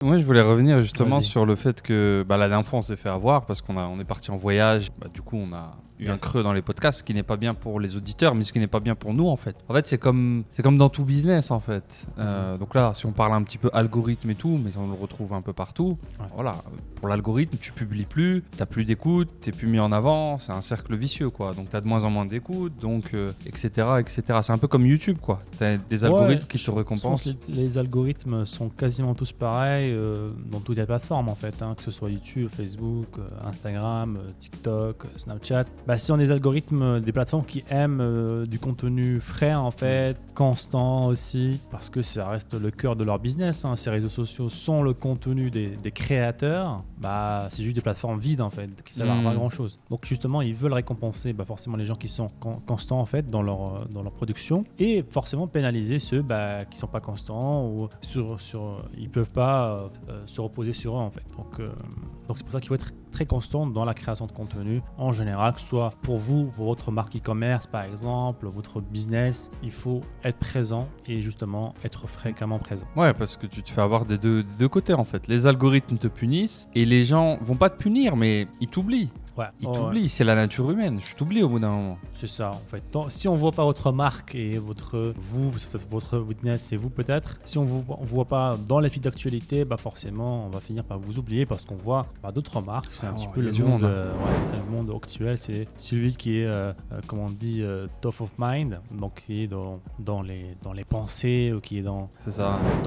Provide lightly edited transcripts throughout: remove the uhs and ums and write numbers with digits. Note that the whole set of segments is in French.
Moi, je voulais revenir justement Vas-y. sur le fait que la dernière fois, on s'est fait avoir parce on est parti en voyage. Du coup, on a eu un creux dans les podcasts, ce qui n'est pas bien pour les auditeurs, mais ce qui n'est pas bien pour nous, en fait. En fait, c'est comme dans tout business, en fait. Donc là, si on parle un petit peu algorithme et tout, mais on le retrouve un peu partout. Ouais. Voilà, pour l'algorithme, tu publies plus, t'as plus d'écoute, t'es plus mis en avant, c'est un cercle vicieux, quoi. Donc t'as de moins en moins d'écoute, donc etc., etc. C'est un peu comme YouTube, quoi. T'as des algorithmes qui te Je pense récompensent. que les algorithmes sont quasiment tous pareils dans toutes les plateformes en fait, que ce soit YouTube, Facebook, Instagram, TikTok, Snapchat. Si on a des algorithmes, des plateformes qui aiment du contenu frais en fait, constant aussi, parce que ça reste le cœur de leur business. Ces réseaux sociaux sont le contenu des créateurs. C'est juste des plateformes vides en fait, qui servent à pas grand chose. Donc justement, ils veulent récompenser forcément les gens qui sont constants en fait dans leur production et forcément pénaliser ceux qui sont pas constants ou ils peuvent pas se reposer sur eux en fait. Donc c'est pour ça qu'il faut être très constant dans la création de contenu en général, que ce soit pour vous, pour votre marque e-commerce par exemple, votre business, il faut être présent et justement être fréquemment présent. Ouais, parce que tu te fais avoir des deux côtés en fait. Les algorithmes te punissent et les gens vont pas te punir, mais ils t'oublient. Ouais. Ils t'oublient, c'est la nature humaine. Je t'oublie au bout d'un moment. C'est ça en fait. Si on voit pas votre marque et votre business et vous peut-être, si on vous voit pas dans les feeds d'actualité, forcément on va finir par vous oublier parce qu'on voit d'autres marques. C'est un petit peu le monde. C'est le monde actuel. C'est celui qui est, comment on dit, top of mind, donc qui est dans les pensées ou qui est dans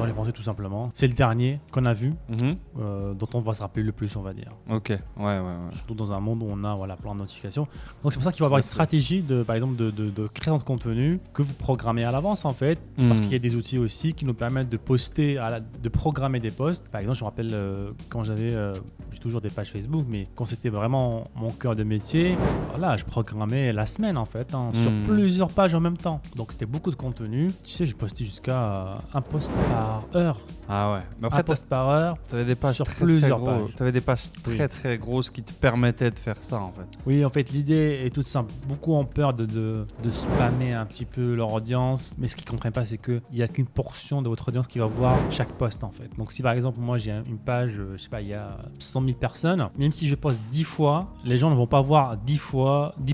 les pensées tout simplement. C'est le dernier qu'on a vu, dont on va se rappeler le plus, on va dire. Ok, ouais. Surtout dans un monde où on a plein de notifications. Donc c'est pour ça qu'il va y avoir une stratégie par exemple de création de contenu que vous programmez à l'avance en fait, parce qu'il y a des outils aussi qui nous permettent de poster, de programmer des posts. Par exemple, je me rappelle quand j'ai toujours des pages Facebook, mais quand c'était vraiment mon cœur de métier, je programmais la semaine en fait, sur plusieurs pages en même temps. Donc c'était beaucoup de contenu. Tu sais, je postais jusqu'à un post par heure. Ah ouais. Mais après, un post par heure. T'avais des pages sur très, plusieurs très pages. T'avais des pages très grosses qui te permettaient de faire ça en fait. Oui, en fait, l'idée est toute simple. Beaucoup ont peur de spammer un petit peu leur audience, mais ce qu'ils ne comprennent pas, c'est qu'il n'y a qu'une portion de votre audience qui va voir chaque post en fait. Donc si par exemple, moi j'ai une page, je sais pas, il y a 100 000 personnes, même si je poste 10 fois, les gens ne vont pas voir 10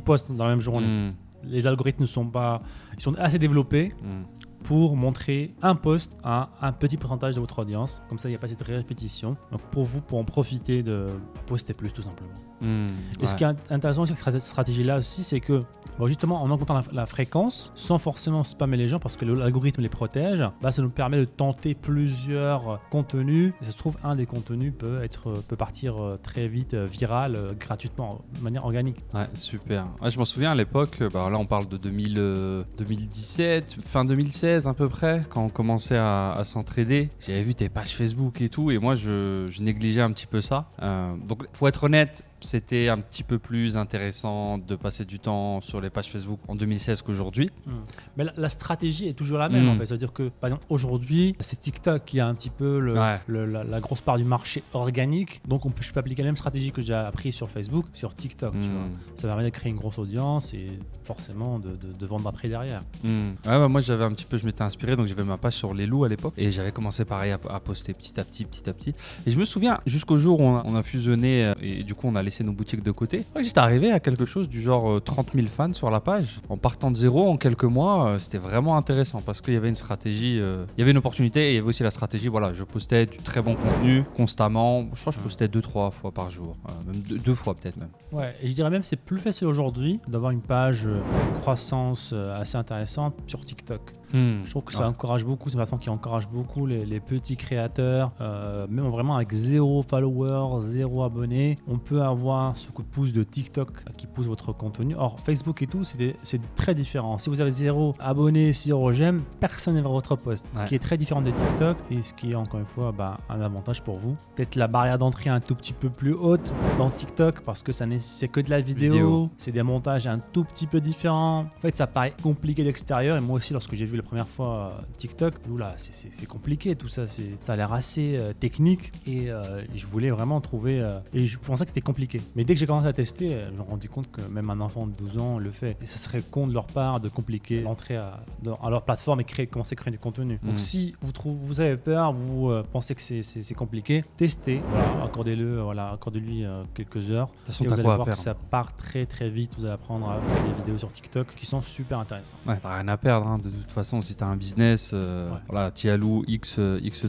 posts dans la même journée. Les algorithmes ils sont assez développés pour montrer un post à un petit pourcentage de votre audience. Comme ça, il n'y a pas cette répétition. Donc pour vous, pour en profiter, de poster plus tout simplement. Et ce qui est intéressant avec cette stratégie-là aussi, c'est que justement, en augmentant la fréquence, sans forcément spammer les gens, parce que l'algorithme les protège, ça nous permet de tenter plusieurs contenus. Et ça se trouve, un des contenus peut partir très vite, viral, gratuitement, de manière organique. Ouais, super. Ouais, je m'en souviens à l'époque, là on parle de 2017, fin 2016 à peu près, quand on commençait à s'entraider. J'avais vu tes pages Facebook et tout, et moi je négligeais un petit peu ça. Donc faut être honnête, c'était un petit peu plus intéressant de passer du temps sur les pages Facebook en 2016 qu'aujourd'hui. Mais la stratégie est toujours la même en fait. C'est-à-dire que par exemple aujourd'hui, c'est TikTok qui a un petit peu la grosse part du marché organique. Donc je peux appliquer la même stratégie que j'ai appris sur Facebook, sur TikTok. Tu vois. Ça permet de créer une grosse audience et forcément de vendre après derrière. Moi j'avais un petit peu, je m'étais inspiré, donc j'avais ma page sur les loups à l'époque et j'avais commencé pareil à poster petit à petit. Et je me souviens jusqu'au jour où on a fusionné et du coup on a laissé nos boutiques de côté. J'étais arrivé à quelque chose du genre 30 000 fans sur la page. En partant de zéro en quelques mois, c'était vraiment intéressant parce qu'il y avait une stratégie, il y avait une opportunité et il y avait aussi la stratégie. Voilà, je postais du très bon contenu constamment. Je crois que je postais 2-3 fois par jour, même deux fois peut-être même. Ouais, et je dirais même c'est plus facile aujourd'hui d'avoir une page, une croissance assez intéressante sur TikTok. Je trouve que ça encourage beaucoup, c'est une plateforme qui encourage beaucoup les petits créateurs, même vraiment avec 0 followers, 0 abonnés, on peut avoir ce coup de pouce de TikTok qui pousse votre contenu. Or, Facebook et tout, c'est très différent. Si vous avez 0 abonnés, 0 j'aime, personne ne verra votre post. Ce qui est très différent de TikTok et ce qui est encore une fois un avantage pour vous. Peut-être la barrière d'entrée un tout petit peu plus haute dans TikTok parce que c'est que de la vidéo, c'est des montages un tout petit peu différents. En fait, ça paraît compliqué d'extérieur et moi aussi, lorsque j'ai vu la première fois TikTok, là, c'est compliqué tout ça. Ça a l'air assez technique et je voulais vraiment trouver. Et je pensais que c'était compliqué. Mais dès que j'ai commencé à tester, je me suis rendu compte que même un enfant de 12 ans le fait. Et ça serait con de leur part de compliquer l'entrée à leur plateforme et commencer à créer du contenu. Donc si vous avez peur, vous pensez que c'est compliqué, testez. Voilà, accordez-lui quelques heures. De toute façon, Et t'as vous allez quoi à voir que perdre. ça part très très vite. Vous allez apprendre à faire des vidéos sur TikTok qui sont super intéressantes. Ouais, t'as rien à perdre. Hein. De toute façon, si t'as un business, voilà, t'y alloues X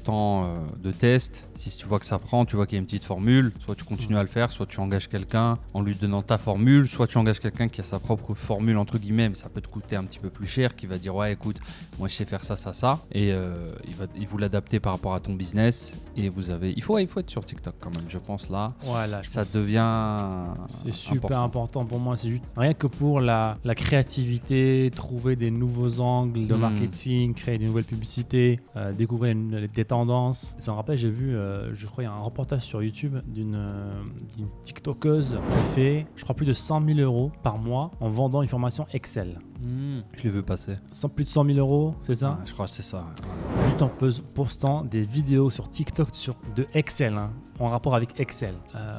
temps de test. Si tu vois que ça prend, tu vois qu'il y a une petite formule, soit tu continues à le faire, soit tu engages quelqu'un en lui donnant ta formule, soit tu engages quelqu'un qui a sa propre formule, entre guillemets, mais ça peut te coûter un petit peu plus cher, qui va dire ouais, écoute, moi je sais faire ça, et il vous l'adapter par rapport à ton business. Et il faut être sur TikTok quand même, je pense là. Voilà, Ça devient. C'est super important pour moi. C'est juste rien que pour la créativité, trouver des nouveaux angles de marketing, créer des nouvelles publicités, découvrir des tendances. Ça me rappelle, j'ai vu, je crois, il y a un reportage sur YouTube d'une TikTokeuse qui fait, je crois, plus de 100 000 euros par mois en vendant une formation Excel. Je l'ai vu passer. Plus de 100 000 euros, c'est ça? Ouais, je crois que c'est ça. Ouais. Juste en postant des vidéos sur TikTok de Excel, hein, en rapport avec Excel.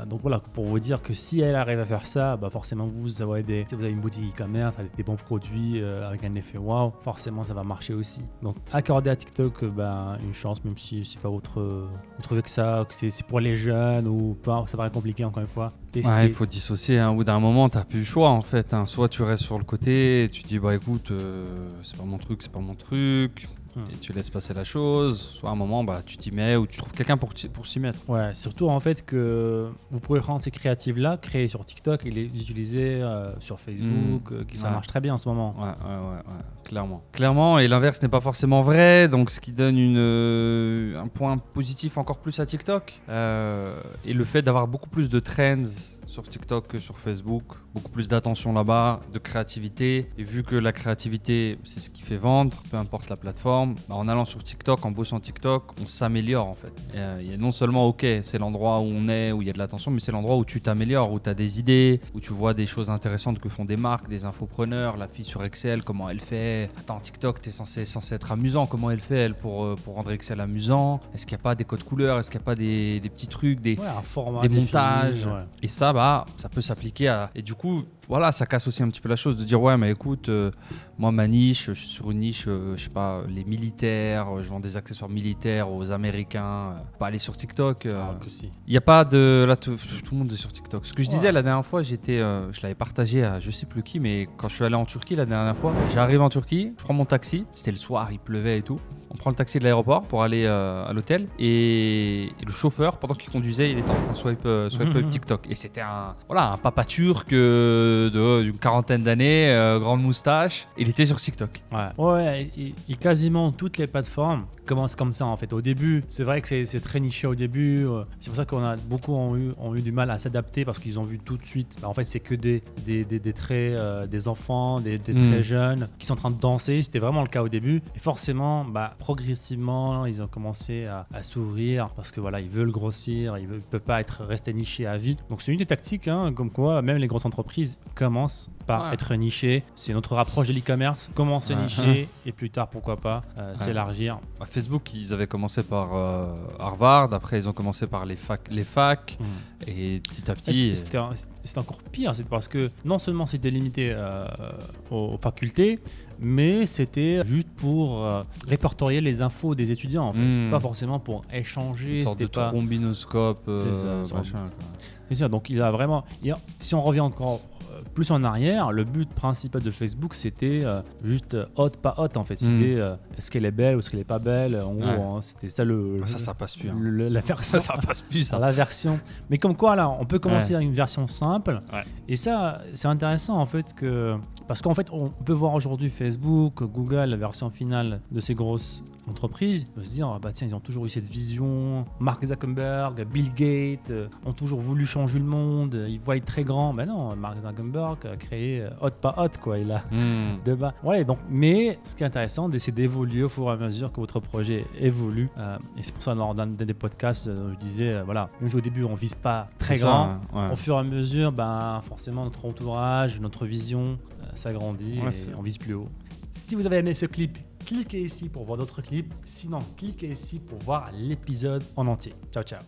Donc voilà, pour vous dire que si elle arrive à faire ça, bah forcément si vous avez une boutique e-commerce avec des bons produits, avec un effet wow, forcément ça va marcher aussi. Donc accordez à TikTok une chance, même si c'est pas vous trouvez que c'est pour les jeunes ou pas, ça paraît compliqué encore une fois. Testez. Ouais, il faut dissocier. Hein. Au bout d'un moment, t'as plus le choix en fait. Hein. Soit tu restes sur le côté, et tu dis bah écoute, c'est pas mon truc. Et tu laisses passer la chose, soit à un moment tu t'y mets ou tu trouves quelqu'un pour s'y mettre. Ouais, surtout en fait que vous pouvez prendre ces créatives-là, créer sur TikTok et les utiliser sur Facebook, ça marche très bien en ce moment. Ouais, clairement. Et l'inverse n'est pas forcément vrai, donc ce qui donne un point positif encore plus à TikTok. Et le fait d'avoir beaucoup plus de trends sur TikTok que sur Facebook, beaucoup plus d'attention là-bas, de créativité. Et vu que la créativité, c'est ce qui fait vendre, peu importe la plateforme, en allant sur TikTok, en bossant TikTok, on s'améliore en fait. Il y a non seulement, ok, c'est l'endroit où on est, où il y a de l'attention, mais c'est l'endroit où tu t'améliores, où tu as des idées, où tu vois des choses intéressantes que font des marques, des infopreneurs, la fille sur Excel, comment elle fait. Attends, TikTok, t'es censé être amusant, comment elle fait elle pour rendre Excel amusant? Est-ce qu'il n'y a pas des codes couleurs? Est-ce qu'il n'y a pas des petits trucs, un format des défini, montages? Et ça, ça peut s'appliquer à... Et du coup, voilà, ça casse aussi un petit peu la chose de dire ouais, mais écoute, moi ma niche, je suis sur une niche, je sais pas, les militaires, je vends des accessoires militaires aux Américains, pas aller sur TikTok. Il y a pas de... Là, tout le monde est sur TikTok. Ce que je disais la dernière fois, je l'avais partagé à je sais plus qui, mais quand je suis allé en Turquie la dernière fois, j'arrive en Turquie, je prends mon taxi, c'était le soir, il pleuvait et tout. On prend le taxi de l'aéroport pour aller à l'hôtel et le chauffeur, pendant qu'il conduisait, il était en train de swipe TikTok. Et c'était un papa turc d'une quarantaine d'années, grande moustache. Il était sur TikTok. Et quasiment toutes les plateformes commencent comme ça en fait. Au début, c'est vrai que c'est très niché au début. C'est pour ça beaucoup ont eu du mal à s'adapter parce qu'ils ont vu tout de suite. En fait, c'est que des traits des enfants, des très jeunes qui sont en train de danser. C'était vraiment le cas au début. Et forcément, progressivement, ils ont commencé à s'ouvrir parce que voilà, ils veulent grossir, ils ne peuvent pas rester nichés à vie. Donc c'est une des tactiques, hein, comme quoi même les grosses entreprises commencent par être nichées. C'est notre approche de l'e-commerce, commencer niché et plus tard, pourquoi pas, s'élargir. Facebook, ils avaient commencé par Harvard, après ils ont commencé par les facs et petit à petit... C'était encore pire, c'est parce que non seulement c'était limité aux facultés, mais c'était juste pour répertorier les infos des étudiants en fait. C'était pas forcément pour échanger. Une sorte de trombinoscope, machin. C'est ça, donc il a vraiment... Si on revient encore plus en arrière, le but principal de Facebook, c'était juste hot, pas hot en fait. C'était est-ce qu'elle est belle ou est-ce qu'elle est pas belle. En gros, hein, c'était ça ça passe plus. Hein. La version. ça passe plus. Ça. La version. Mais comme quoi, là, on peut commencer à une version simple. Et ça, c'est intéressant en fait parce qu'en fait, on peut voir aujourd'hui Facebook, Google, la version finale de ces grosses entreprises. On peut se dire, tiens, ils ont toujours eu cette vision. Mark Zuckerberg, Bill Gates ont toujours voulu changer le monde. Ils voient être très grands. Ben non, Mark Zuckerberg a créé hot, pas hot, quoi. Il a de bas. Voilà, donc, mais ce qui est intéressant, c'est d'évoluer au fur et à mesure que votre projet évolue. Et c'est pour ça, dans des podcasts, je disais, même si au début, on ne vise pas très grand, au fur et à mesure, forcément, notre entourage, notre vision s'agrandit et on vise plus haut. Si vous avez aimé ce clip, cliquez ici pour voir d'autres clips. Sinon, cliquez ici pour voir l'épisode en entier. Ciao, ciao.